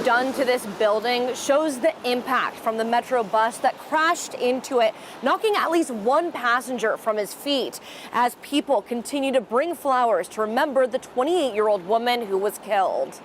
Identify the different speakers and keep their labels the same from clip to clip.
Speaker 1: done to this building shows the impact from the Metro bus that crashed into it, knocking at least one passenger from his feet as people continue to bring flowers to remember the 28-year-old woman who was killed.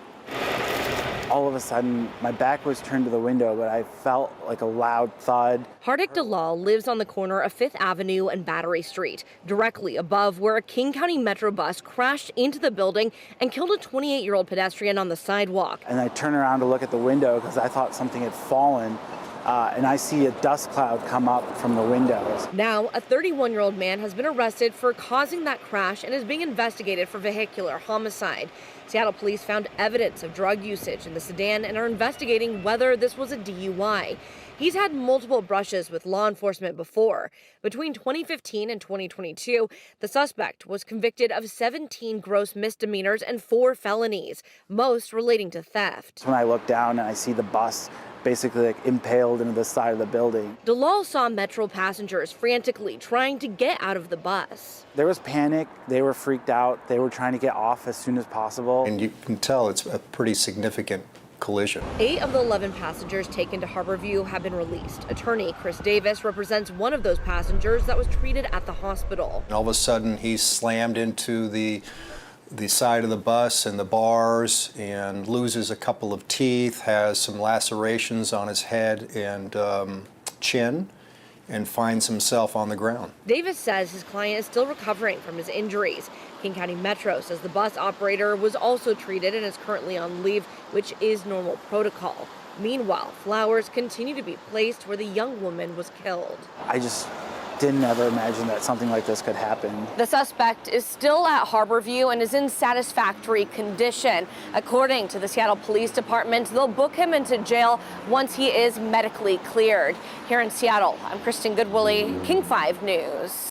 Speaker 2: All of a sudden, my back was turned to the window, but I felt like a loud thud.
Speaker 1: Hardik Dalal lives on the corner of 5th Avenue and Battery Street, directly above where a King County Metro bus crashed into the building and killed a 28-year-old pedestrian on the sidewalk.
Speaker 2: And I turned around to look at the window because I thought something had fallen. And I see a dust cloud come up from the windows.
Speaker 1: Now, a 31-year-old man has been arrested for causing that crash and is being investigated for vehicular homicide. Seattle police found evidence of drug usage in the sedan and are investigating whether this was a DUI. He's had multiple brushes with law enforcement before. Between 2015 and 2022, the suspect was convicted of 17 gross misdemeanors and 4 felonies, most relating to theft.
Speaker 2: When I look down and I see the bus basically like impaled into the side of the building.
Speaker 1: Dalal saw Metro passengers frantically trying to get out of the bus.
Speaker 2: There was panic. They were freaked out. They were trying to get off as soon as possible.
Speaker 3: And you can tell it's a pretty significant collision.
Speaker 1: 8 of the 11 passengers taken to Harborview have been released. Attorney Chris Davis represents one of those passengers that was treated at the hospital.
Speaker 3: And all of a sudden, he's slammed into the side of the bus and the bars and loses a couple of teeth, has some lacerations on his head and chin, and finds himself on the ground.
Speaker 1: Davis says his client is still recovering from his injuries. King County Metro says the bus operator was also treated and is currently on leave, which is normal protocol. Meanwhile, flowers continue to be placed where the young woman was killed.
Speaker 2: I just didn't ever imagine that something like this could happen.
Speaker 1: The suspect is still at Harborview and is in satisfactory condition. According to the Seattle Police Department, they'll book him into jail once he is medically cleared. Here in Seattle, I'm Kristen Goodwillie, King 5 News.